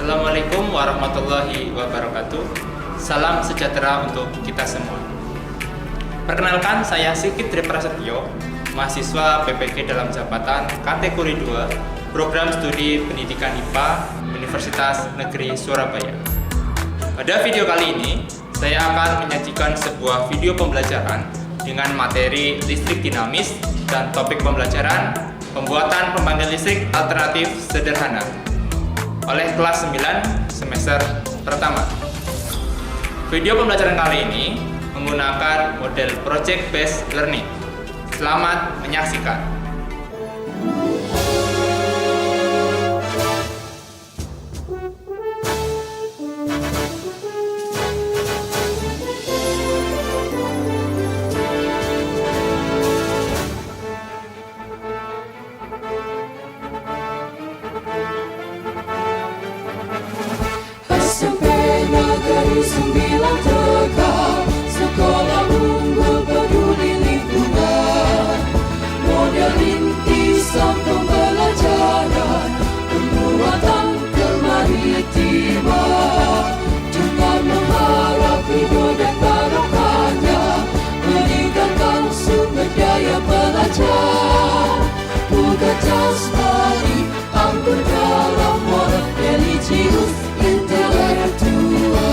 Assalamualaikum warahmatullahi wabarakatuh. Salam sejahtera untuk kita semua. Perkenalkan, saya Sigit Dri Prasetyo, mahasiswa PPG dalam jabatan kategori 2 Program Studi Pendidikan IPA Universitas Negeri Surabaya. Pada video kali ini, saya akan menyajikan sebuah video pembelajaran dengan materi listrik dinamis dan topik pembelajaran pembuatan pembangkit listrik alternatif sederhana oleh kelas 9 semester pertama. Video pembelajaran kali ini menggunakan model project based learning. Selamat menyaksikan. SMP Negeri 9 Tegal, sekolah unggul peduli lingkungan, model rintisan pembelajaran penguatan kemaritiman, dengan mengharap ridho dan barokahnya meningkatkan sumber daya belajar, bukan jasmani, anggun dalam moral religius intelektual.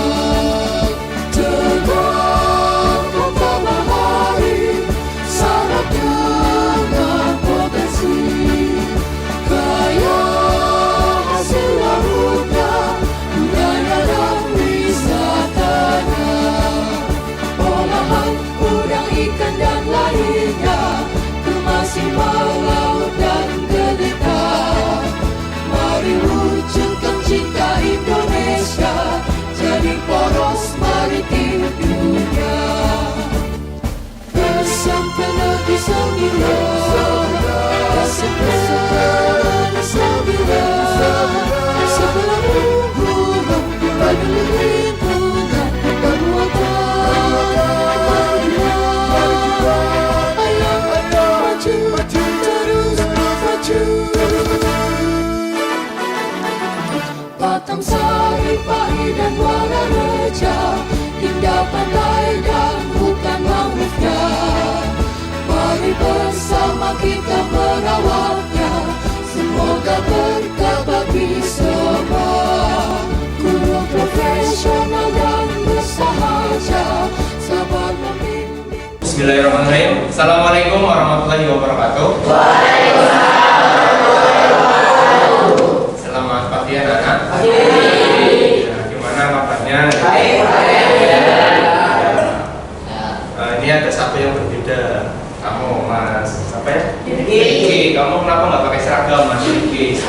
Tegak pertama hari, syarat dengan potensi, kaya hasil lautnya, budaya dan wisatanya, olahan udang, ikan dan lainnya, kemassimal laut dan gelita. Mari wujudkan cinta Indonesia jadi poros maritim dunia. SMP Negeri 9, SMP Negeri 9, sekolah unggulan peduli lingkungan, penguatan kemaritiman. Ayo maju, terus maju. Batangsari, Pari dan Muara Reja, indah pantai dan hutan mangrovenya. Mari bersama kita merawatnya, semoga berkah bagi semua. Guru profesional dan bersahaja, sabar membimbing. Bismillahirrahmanirrahim. Assalamualaikum warahmatullahi wabarakatuh. Selamat pagi anak-anak. Gimana kabarnya? Ini ada satu yang berbeda. Kamu Mas siapa ya? Riki. Kamu kenapa nggak pakai seragam Mas Riki?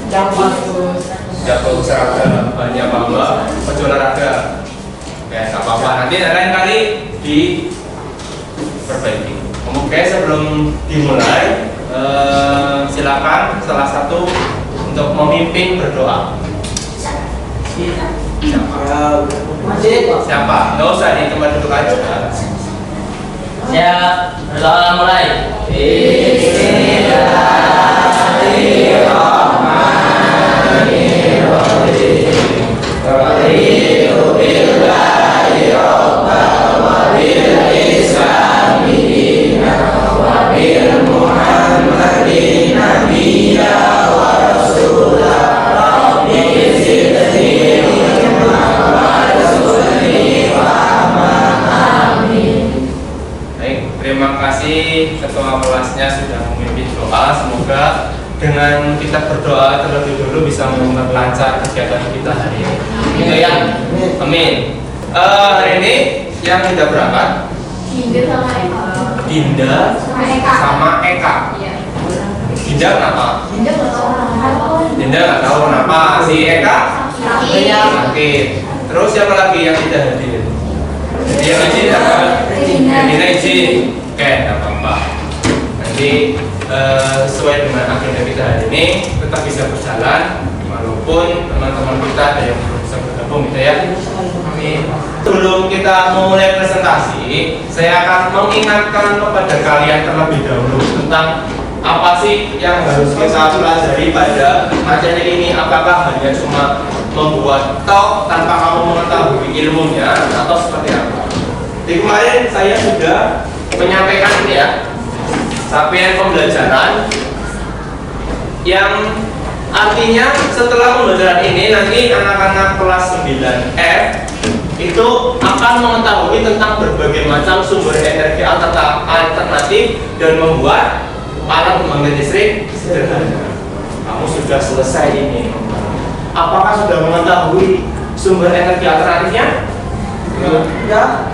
Jago seragam. Banyak bangga. Ojo olahraga. Oke, nggak apa-apa. Nanti lain kali diperbaiki. Oke, sebelum dimulai, silakan salah satu untuk memimpin berdoa. Siapa? Nggak usah di tempat duduk aja. Ya, berdoa mulai. Terima kasih ketua kelasnya sudah memimpin doa. Semoga dengan kita berdoa terlebih dulu bisa memperlancar kegiatan kita hari ini. Gitu ya. Amin. Hari ini yang sudah berangkat Dinda sama Eka. Dinda kenapa? Dinda nggak tahu kenapa. Si Eka sakit. Terus siapa lagi yang tidak hadir? Yang izin apa? Regina izin. Oke, tidak apa-apa. Nanti sesuai dengan agenda kita hari ini tetap bisa berjalan walaupun teman-teman kita ada yang belum bisa bergabung gitu ya. Amin. Sebelum kita mulai presentasi, saya akan mengingatkan kepada kalian terlebih dahulu tentang Apa sih yang harus kita pelajari pada materi ini? Apakah hanya cuma membuat tok tanpa kamu mengetahui ilmunya atau seperti apa? Di kemarin saya sudah menyampaikan ini ya, capaian pembelajaran yang artinya setelah pembelajaran ini nanti anak-anak kelas 9F itu akan mengetahui tentang berbagai macam sumber energi alternatif dan membuat alat pembangkit listrik sederhana. Kamu sudah selesai ini. Apakah sudah mengetahui sumber energi alternatifnya? Ya.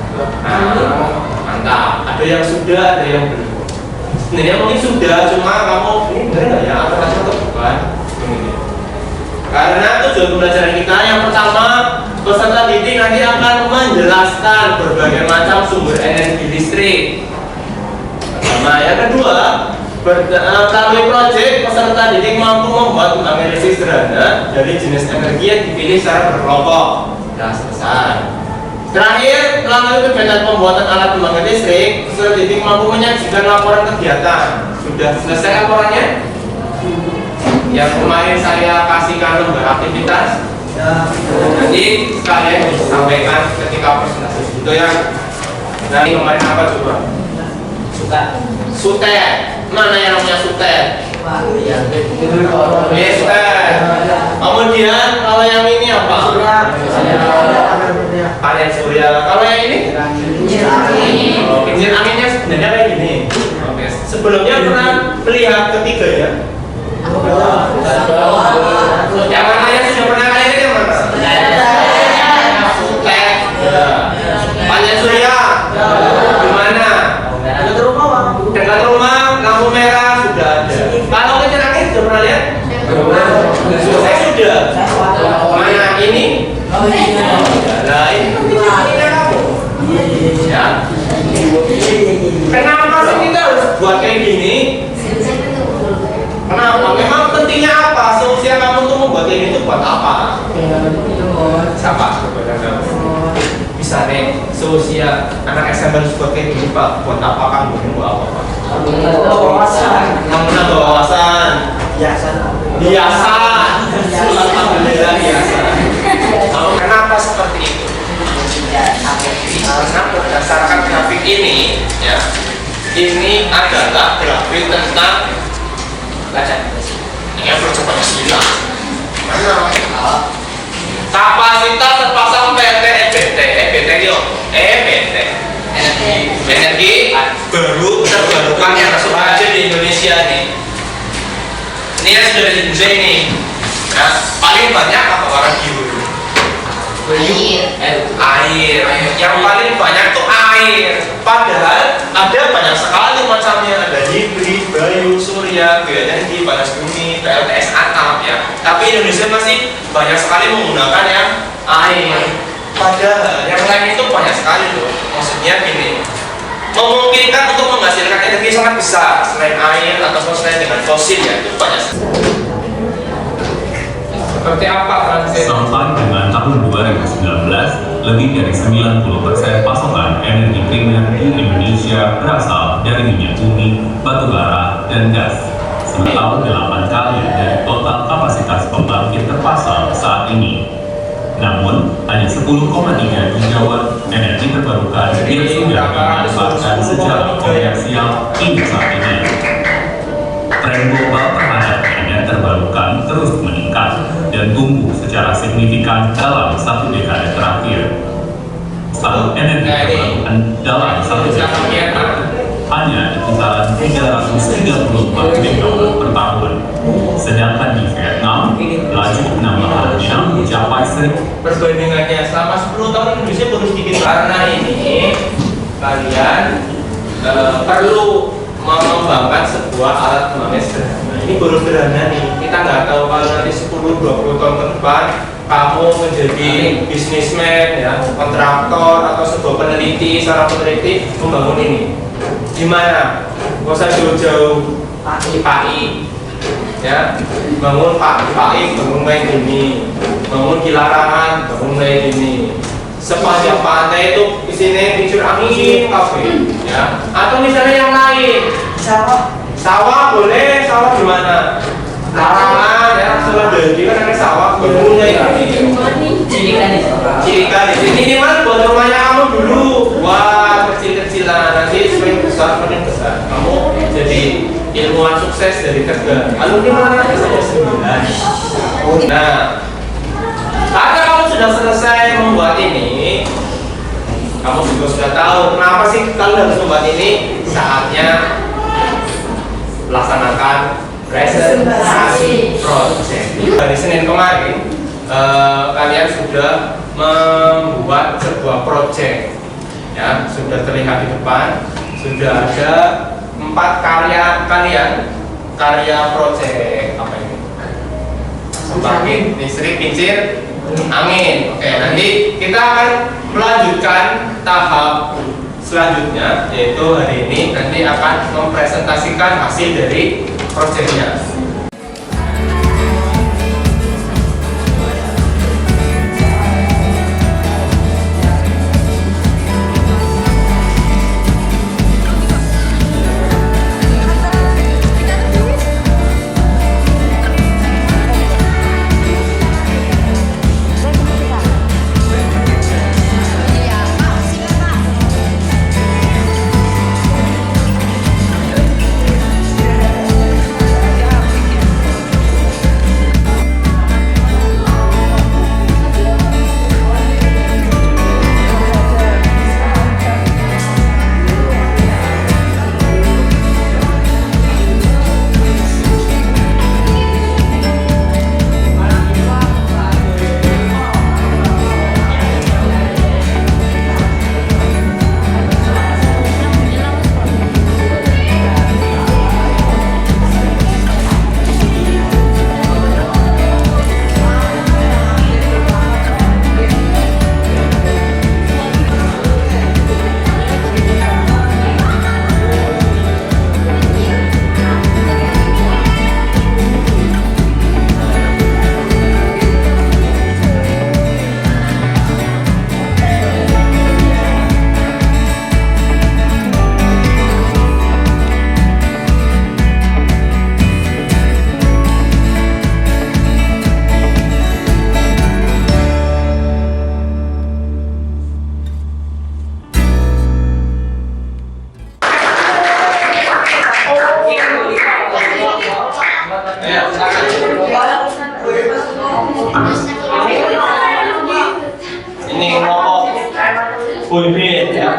Mantap. Ada yang sudah, ada yang belum. Sebenarnya mungkin sudah, cuma kamu ini benar nggak ya alternatif atau bukan? Karena tujuan pembelajaran kita yang pertama, peserta didik nanti akan menjelaskan berbagai macam sumber energi listrik. Pertama, yang kedua, melalui proyek peserta didik mampu membuat pembangkit listrik sederhana dari jenis energi yang dipilih secara berkelompok. Sudah selesai. Terakhir, melalui kegiatan pembuatan alat pembangkit listrik, peserta didik mampu menyajikan laporan kegiatan. Sudah selesai laporannya? Yang kemarin saya kasihkan lembar aktivitas. Nanti sekalian disampaikan ketika presentasi. Itu yang nanti kemarin apa coba? Sutet. Mana yang namanya sutet? Sutet. Kemudian kalau yang ini apa? Panel surya. Kalau yang ini? Kincir anginnya sebenarnya kayak gini. Oke. Sebelumnya pernah melihat ketiga ya? Yang mana yang sudah pernah kalian lihat yang mana? Sutet. Panel surya. Gimana? Dekat rumah, lampu merah sudah ada. Kalau kincir angin sudah pernah lihat? Saya sudah. Mana ini? Nah ini kamu. Ya. Kenapa sih kita harus buat kayak gini? Kenapa? Memang pentingnya apa? Solusi kamu untuk membuat ini itu buat apa? Siapa? Bisa nih solusi anak SMA harus buat kayak gini Pak. Buat apa kamu? Buat apa Pak? Menambah wawasan. Biasan. Alhamdulillah biasan. Kenapa seperti itu? Karena berdasarkan grafik ini, ya, ini adalah grafik tentang yang percepatan silang. Mana? Kapasitas terpasang PT energi baru terbarukan yang tersedia di Indonesia nih. Ini yang sudah di Indonesia ini. Nah, paling banyak apa orang biru? Air. Yang paling banyak itu air. Padahal ada banyak sekali macamnya. Ada hibrid, bayu, surya, bioenergi, panas bumi, PLTS atap ya. Tapi Indonesia masih banyak sekali menggunakan yang air. Padahal yang lain itu banyak sekali loh. Maksudnya gini, memungkinkan untuk menghasilkan energi sangat besar selain air atau selain dengan fosil ya itu banyak. Seperti apa Francis? Sampai dengan tahun 2019, lebih dari 90% pasokan energi primer di Indonesia berasal dari minyak bumi, batu bara, dan gas. Setahun 8 kali dari total kapasitas pembangkit terpasang saat ini. Namun, hanya 10,3 gigawatt energi terbarukan yang sudah dimanfaatkan secara komersial hingga saat ini. Tren global terhadap energi terbarukan terus meningkat dan tumbuh secara signifikan dalam satu dekade terakhir. Standar energi terbarukan dalam satu dekade hanya di kisaran 334 megawatt per tahun. Sedangkan di Vietnam, laju penambahannya mencapai perbandingannya selama 10 tahun Indonesia baru sedikit. Karena ini kalian perlu mengembangkan sebuah alat pembangkit sederhana. Ini baru sederhana nih. Kita nggak tahu kalau nanti 10-20 tahun ke depan kamu menjadi bisnismen, ya, kontraktor atau sebuah peneliti, seorang peneliti membangun ini. Gimana? Nggak usah jauh-jauh PAI, ya, bangun PAI, bangun kayak gini, bangun Kilarangan, bangun kayak gini. Sepanjang pantai itu di sini kincir angin kafe, ya, atau misalnya yang lain. Sawah boleh, sawah di mana? Larangan ya, sudah jadi kan ada sawah, berbunga ya. Cirikan ini minimal buat rumahnya kamu dulu. Wah, kecil-kecilan nanti semakin besar semakin besar. Kamu jadi ilmuwan sukses dari kerja. Alumni mana saya 9. Nah, karena kamu sudah selesai membuat ini, kamu juga sudah tahu kenapa sih kalian harus membuat ini. Saatnya laksanakan presentasi project. Hari Senin kemarin kalian sudah membuat sebuah project, ya sudah terlihat di depan. Sudah ada 4 karya kalian, karya project apa ini? Pembangkit listrik kincir angin. Oke, nanti kita akan melanjutkan tahap selanjutnya, yaitu hari ini nanti akan mempresentasikan hasil dari proyeknya. Ini ngomong boyband ya.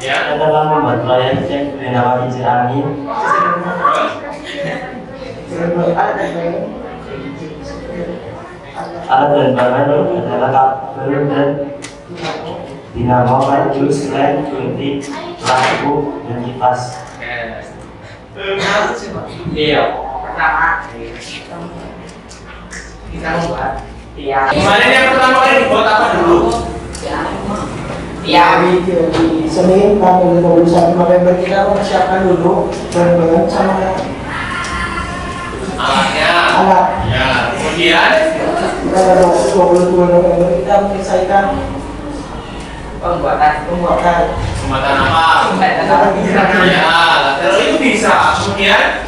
Kita telah membuat proyek yang bernama kincir angin. Alat dan bahan adalah kabel dan dinamo, kardus, lem, gunting, lampu, dan kipas. Iya. Pertama kita membuat tiang. Kemarin yang pertama kali dibuat apa dulu? Tiang. Di Senin tanggal 21 November kita mempersiapkan dulu bahan-bahan sama Alatnya. alat. Ya. Kemudian Tanggal 22 November kita menyelesaikan Pembuatan pembuatan jembatan apa? Pembuatan Ya. Terus itu bisa. Kemudian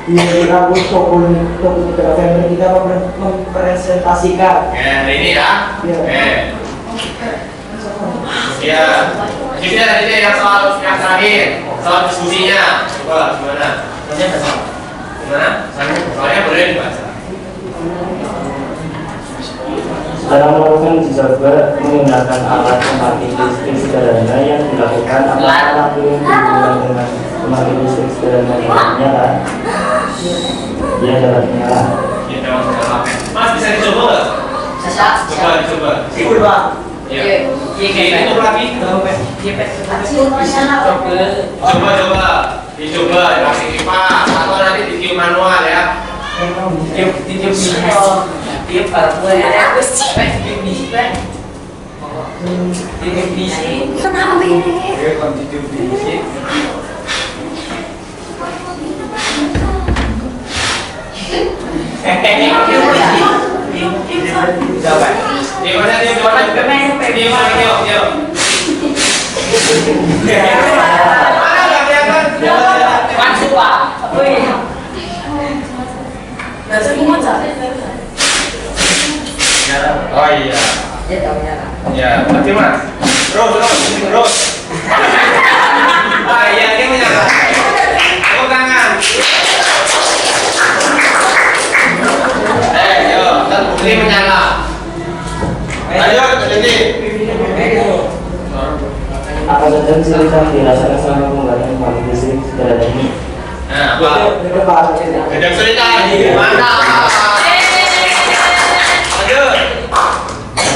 di Rabu 23 November kita mempresentasikan. Oke, hari ini ya. Iya. Oke. Ya. Jadi yang soal yang terakhir, soal diskusinya. Coba gimana? Gimana? Soalnya boleh dibaca. Dalam melakukan uji coba menggunakan alat pembangkit listrik sederhana yang dilakukan apakah lampu yang dihubungkan dengan pembangkit listrik sederhana ini menyala? Ya, dapat menyala. Ya, dalam segala. Mas bisa dicoba nggak? Coba dicoba. Ikut Pak. Ya. Ini tuh lagi. Coba. Dicoba dikasih kipas atau nanti ditiup manual ya. tiup parfum ya. Kenapa ini? Oh iya. Ya, berarti mas. Terus. Ah iya, dia menyala. Tepuk tangan. Yo, ini menyala. Ayo, jadi. Apa saja kesulitan dirasakan selama pembuatan pembangkit listrik sederhana ini? Nah, apa? Ada kesulitan. Mantap. Lanjut.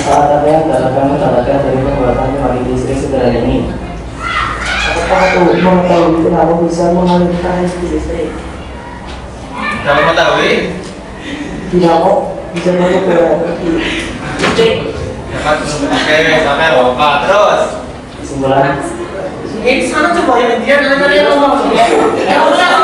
Saat apa yang dapat kamu dapatkan dari pembuatan pembangkit listrik sederhana ini? Apakah kamu mengetahui kenapa bisa mengalirkan listrik? Kamu mengetahui? Dinamo bisa masuk ke listrik. Oke, sampai lupa. Terus. Kesimpulan, Ini sana coba yang dia nanya ngomong. Kesimpulan,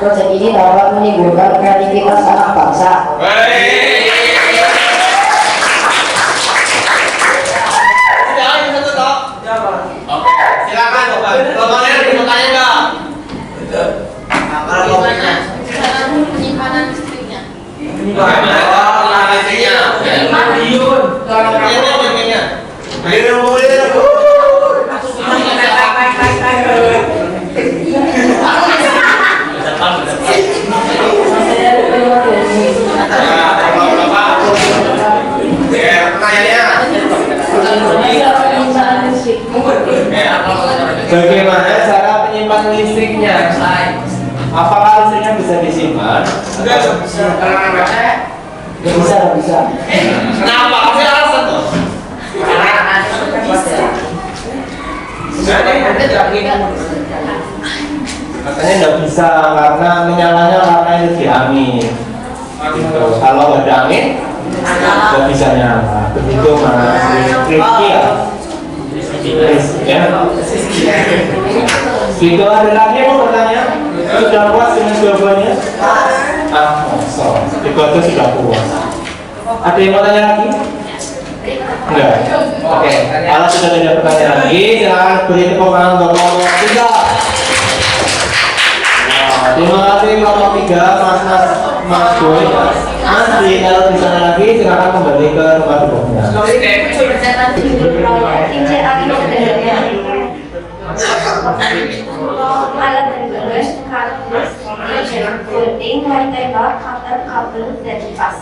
proyek ini dapat menimbulkan kreativitas anak bangsa. Silakan, Bapak. Bertanya enggak? Penyimpanan listriknya. Bagaimana cara penyimpanan listriknya? Apakah listriknya bisa disimpan? Bisa. Kenapa? Apa alasan tuh? Katanya nggak bisa karena menyalanya karena energi angin. Gitu. Kalau nggak ada angin, nggak bisa nyala. Begitu mas. Tricky ya. Gitu, ada lagi yang mau bertanya? Sudah puas dengan jawabannya? Kosong. Itu aja sudah puas. Ada yang mau tanya lagi? Enggak. Oke. Kalau sudah tidak pertanyaan lagi, silakan beri tepuk tangan untuk kelompok 3. Nah, terima kasih kelompok 3, Mas Boy. Nanti kalau di sana lagi, silakan kembali ke rumah duduknya. Alat dan gelas, kardus, gunting, rantai bak, cutter, kabel, dan kipas.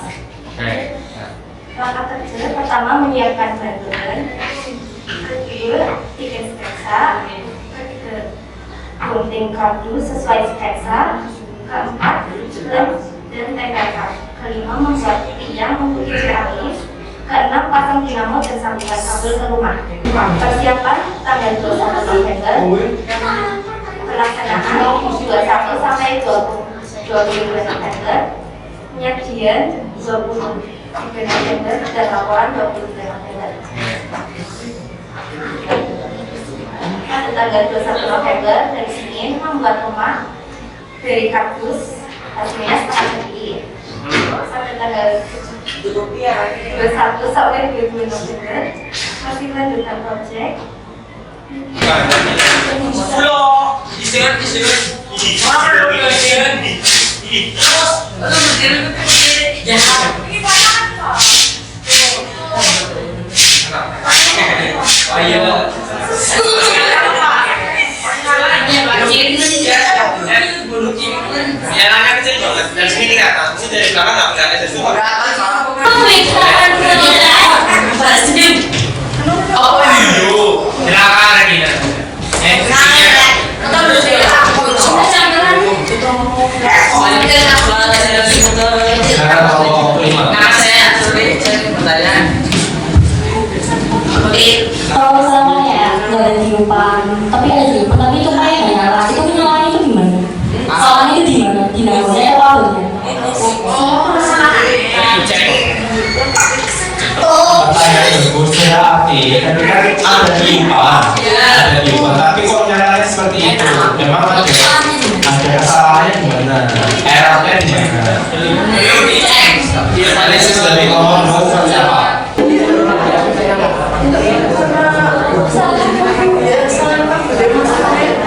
Langkah kecil pertama menyiapkan bantuan, kedua tiket sketsa, gunting kardus sesuai sketsa, keempat lem dan tempelkan, kelima membuat tiang untuk isi angin, keenam pasang dinamo dan sambungan kabel ke rumah. Persiapan tanggal 21 November, pelaksanaan 21 sampai 22 November, penyajian 20 November dan laporan 23 November. Pada tanggal 21 November dari Senin membuat rumah dari kardus, hasilnya setengah jadi. Sampai tanggal 21 sampai 22 November masih lanjutkan proyek. kalau salahnya nggak ada tiupan, tapi ada tiupan, tapi itu kayak nggak nyala. Itu nyalanya itu gimana? Salahnya itu di mana? Dinamonya atau awalnya? Pertanyaan bagus, berarti tapi kan ada tiupan, tapi kok nyalanya seperti itu? Memang ada kesalahannya di mana? Errornya di mana? Analisis dari komando seperti apa?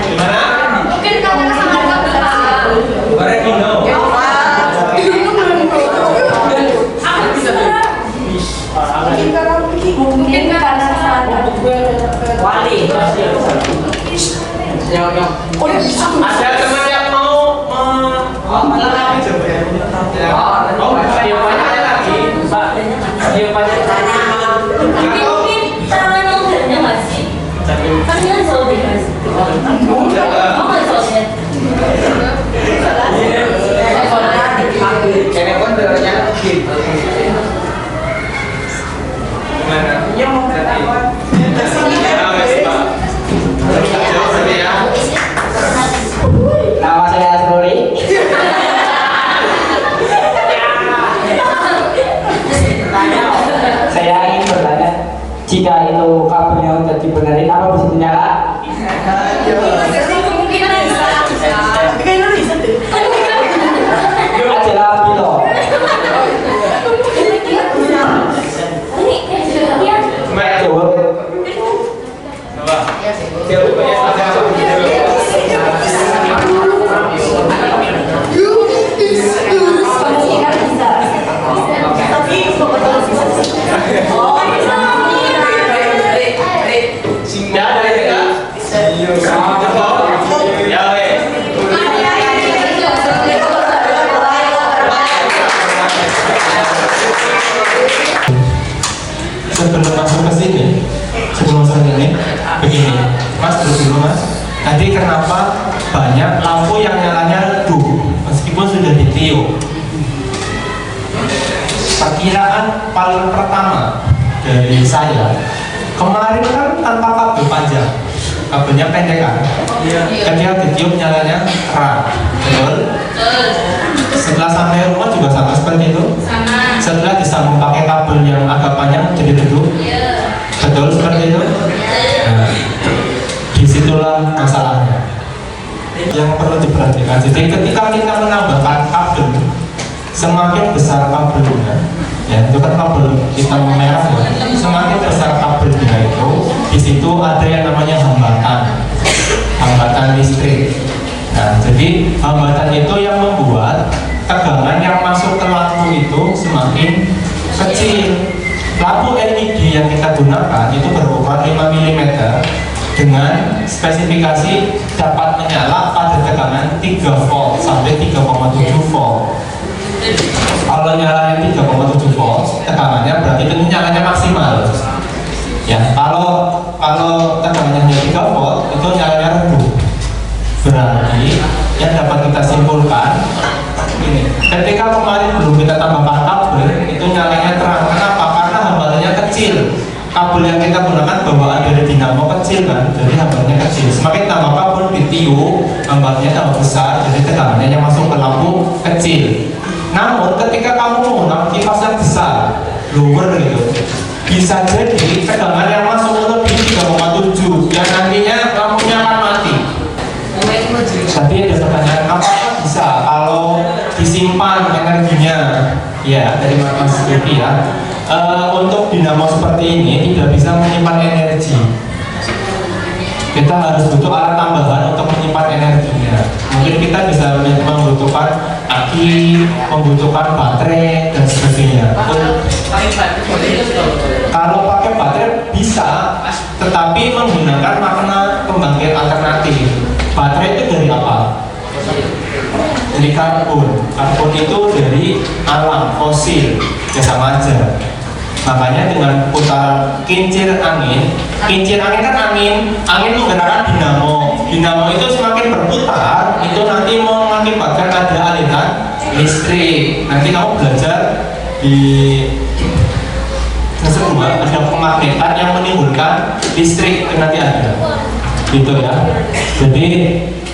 Gimana? Mungkin karena kesalahan kabel. Mungkin karena kesalahan Wali. Ada teman yang mau melengkapi jawabannya? Jawabannya ada lagi, Mbak. Jawabannya Mungkin cara noldernya nggak sih? Kan dia selalu dikasih. Oh nggak selalu. Kayaknya pun ternyata gimana? Iya mau berapa? nama saya Asrori. Saya ingin bertanya, jika itu kabelnya udah dibenerin, apa bisa menyala? kemungkinan bisa. Aja lah gitu. Gimana? Jawab. Coba. Jawabannya ada apa? Kemungkinan bisa. Tapi Ya ada ini kan? Ya weh. Sebelum masuk ke sini, begini, Mas dulu Mas. Tadi kenapa banyak lampu yang nyalanya redup meskipun sudah ditiup? Perkiraan paling pertama dari saya, kemarin kan tanpa kabel panjang, kabelnya pendek kan? Ketika ditiup nyalanya terang, betul? Setelah sampai rumah juga sama seperti itu. Setelah disambung pakai kabel yang agak panjang jadi redup, betul seperti itu. Nah, disitulah masalahnya yang perlu diperhatikan. Jadi ketika kita menambahkan kabel, semakin besar kabelnya, ya itu kan kabel hitam merah ya, semakin besar kabelnya itu, di situ ada yang namanya hambatan listrik. Nah, jadi hambatan itu yang membuat tegangan yang masuk ke lampu itu semakin kecil. Lampu LED yang kita gunakan itu berukuran 5 mm dengan spesifikasi dapat menyala pada tegangan 3 volt sampai 3,7 volt. Kalau nyalanya 3,7 volt, tegangannya berarti itu nyalanya maksimal. Ya, kalau tegangannya 3 volt, itu nyalanya redup. Berarti yang dapat kita simpulkan ini, ketika kemarin belum kita tambahkan kabel, itu nyalanya terang. Kenapa? Karena hambatannya kecil. Kabel yang kita gunakan bawaan dari dinamo kecil kan, jadi hambatannya kecil. Semakin tambah kabel ditiup, hambatannya tambah besar, jadi tegangannya yang masuk ke lampu kecil. Namun ketika kamu menggunakan kipas yang besar, lower gitu, bisa jadi tegangan yang masuk lebih 3,7 dan nantinya lampunya akan mati. Tadi ada pertanyaan, apakah bisa kalau disimpan energinya? Ya, dari Mas Vicky ya. Untuk dinamo seperti ini tidak bisa menyimpan energi. Kita harus butuh alat tambahan untuk menyimpan energinya. Mungkin kita bisa membutuhkan aki, membutuhkan baterai dan sebagainya. Kalau pakai baterai bisa, tetapi menggunakan makna pembangkit alternatif. Baterai itu dari apa? Dari karbon. Karbon itu dari alam fosil, ya sama aja. Makanya dengan putaran kincir angin kan angin menggerakkan dinamo itu semakin berputar, itu nanti mau mengakibatkan ada aliran listrik. Nanti kamu belajar di Yang kedua, ada pemagnetan yang menimbulkan listrik nanti ada, gitu ya. Jadi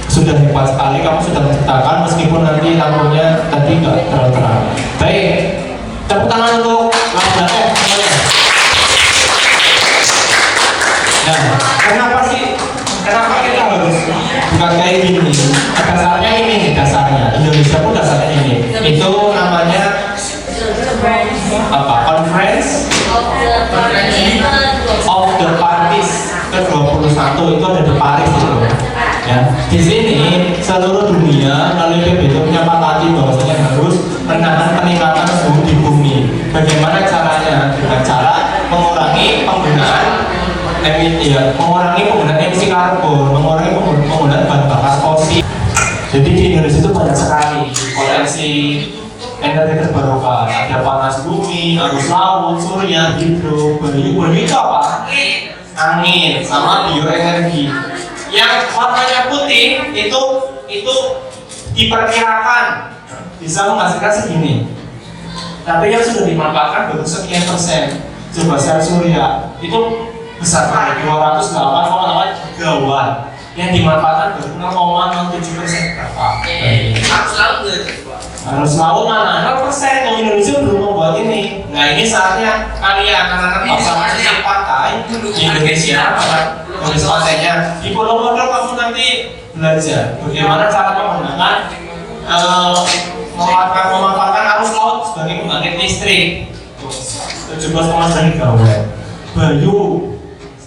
sudah hebat sekali kamu sudah menciptakan meskipun nanti lampunya tadi nggak terlalu terang. Baik, tepuk tangan untuk lampunya semuanya. Nah, kenapa kita harus bukan kayak gini? Dasarnya ini nih, dasarnya Indonesia pun dasarnya ini. Itu namanya apa? Conference of the Parties ke-21 itu ada di Paris itu. Ya, di sini seluruh dunia melalui PBB menyepakati bahwasanya harus menahan peningkatan suhu di bumi. Bagaimana caranya? Dengan cara mengurangi penggunaan emisi karbon, mengurangi penggunaan bahan bakar fosil. Jadi di Indonesia itu banyak sekali potensi energi terbarukan. Ada panas bumi, arus laut, surya, hidro, bayu itu apa? Angin, sama bioenergi. Yang warnanya putih itu diperkirakan bisa menghasilkan segini. Tapi yang sudah dimanfaatkan baru sekian persen. Coba sel surya itu besar sekali, 208,8 gigawatt. Yang dimanfaatkan baru 0,07% berapa? Harus laut mana? 0%. Kalau Indonesia belum membuat ini. Nah ini saatnya kalian anak-anak bangsa masing pantai di Indonesia, tulis pantainya di Pulau Modal kamu nanti belajar bagaimana cara menggunakan memanfaatkan arus laut sebagai pembangkit listrik. 17,9 gigawatt. Bayu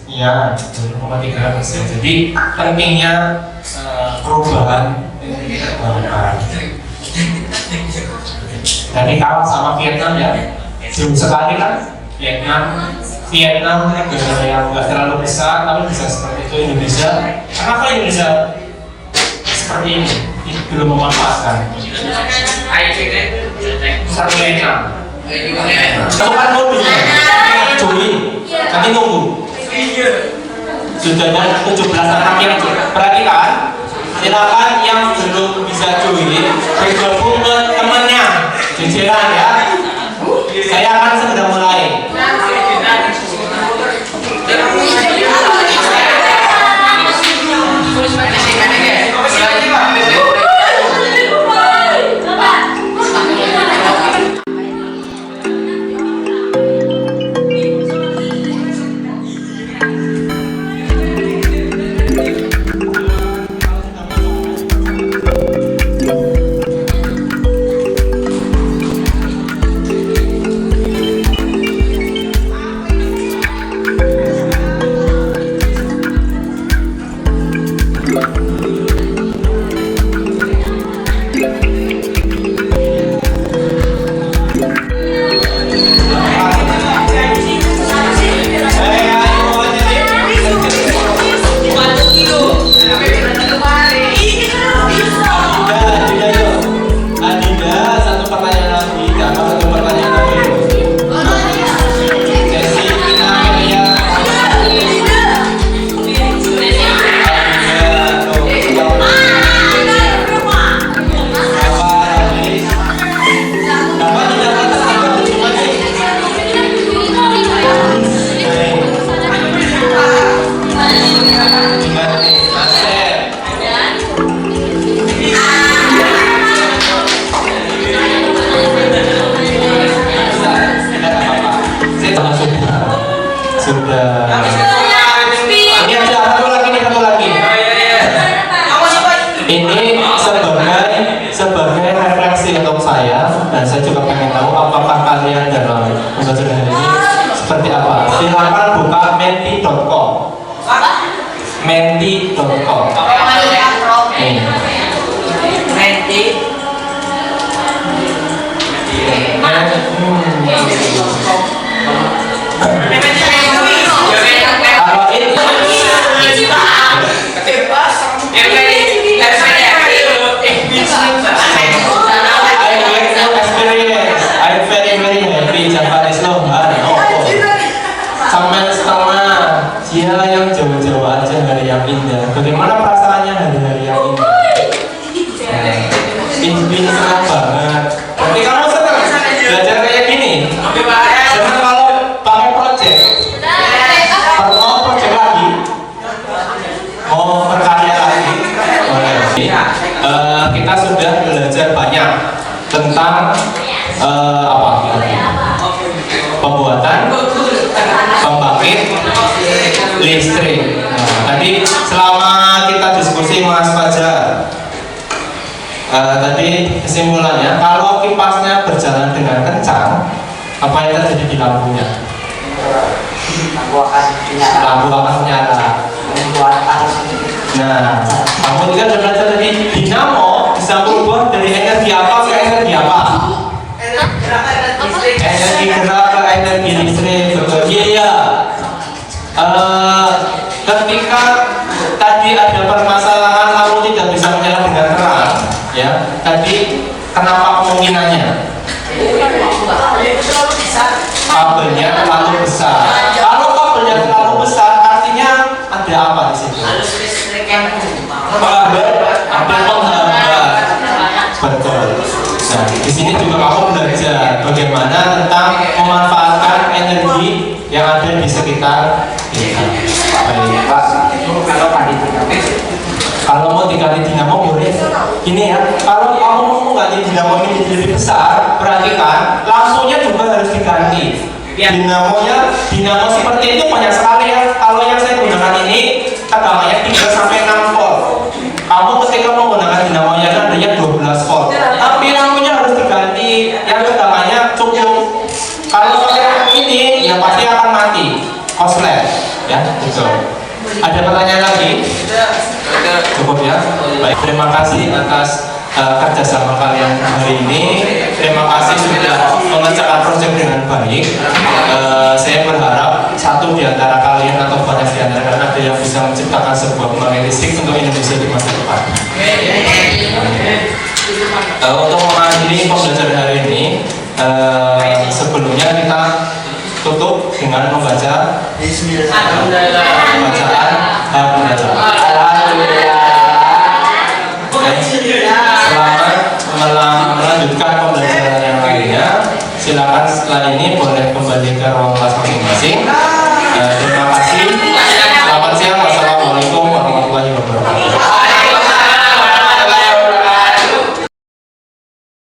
ya 0,3%. Jadi pentingnya perubahan terbarukan. Tadi kalah sama Vietnam ya, jauh sekali kan Vietnam negara yang nggak terlalu besar tapi bisa seperti itu. Indonesia, kenapa Indonesia seperti ini? Belum memanfaatkan. Satu Vietnam. Temukan mobilnya, join. Nanti tunggu. Sudah ada 17 anak yang perhatikan. Silakan yang belum bisa join bergabung ke temannya. Jejeran ya. Saya akan segera mulai. Ini sebagai refleksi untuk saya, dan saya juga pengen tahu apakah kalian dalam pembelajaran ini seperti apa. Silakan buka menti.com. Menti.com. Menti. Kalau ini I'm very happy Japanese loh. Sampai setengah dia yang jauh-jauh aja hari yang indah. Bagaimana perasaannya hari-hari yang indah? Ini senang banget. Berarti kamu senang belajar kayak gini? Senang kalau pakai Tadi selama kita diskusi Mas Fajar, tadi kesimpulannya kalau kipasnya berjalan dengan kencang, apa yang terjadi di lampunya? Lampu akan menyala. Nah, kamu juga sudah belajar tadi dinamo bisa berubah dari energi apa ke energi apa? Energi gerak ke energi listrik. Iya. Ketika tadi ada permasalahan lampu tidak bisa menyala dengan terang, ya. Tadi kenapa kemungkinannya? Kabelnya terlalu besar. Kalau kabelnya terlalu besar, artinya ada apa di situ? Ada penghambat. Betul. Nah, di sini juga kamu belajar bagaimana tentang memanfaatkan energi yang ada di sekitar kita. Baik, Pak. Kalau mau diganti dinamo boleh. Ini ya, kalau kamu mau mengganti dinamo ini lebih besar, perhatikan lampunya juga harus diganti. Dinamo seperti itu banyak sekali ya. Kalau yang saya gunakan ini tegangannya 3 sampai 6 volt. Kamu ketika menggunakan dinamonya kan adanya 12 volt. Tapi lampunya harus diganti yang tegangannya cukup. Kalau pakai ini ya pasti akan mati. Korslet ya, betul. Ada pertanyaan lagi? Cukup ya. Baik, terima kasih atas kerjasama kalian hari ini. Terima kasih sudah mengerjakan proyek dengan baik. Saya berharap satu di antara kalian atau banyak di antara kalian ada yang bisa menciptakan sebuah pembangkit listrik untuk Indonesia di masa depan. Untuk mengakhiri pembelajaran hari ini, sebelumnya kita tutup dengan membaca bacaan Selamat melanjutkan pembelajaran yang lainnya. Silakan setelah ini boleh kembali ke ruang kelas masing-masing. Terima kasih.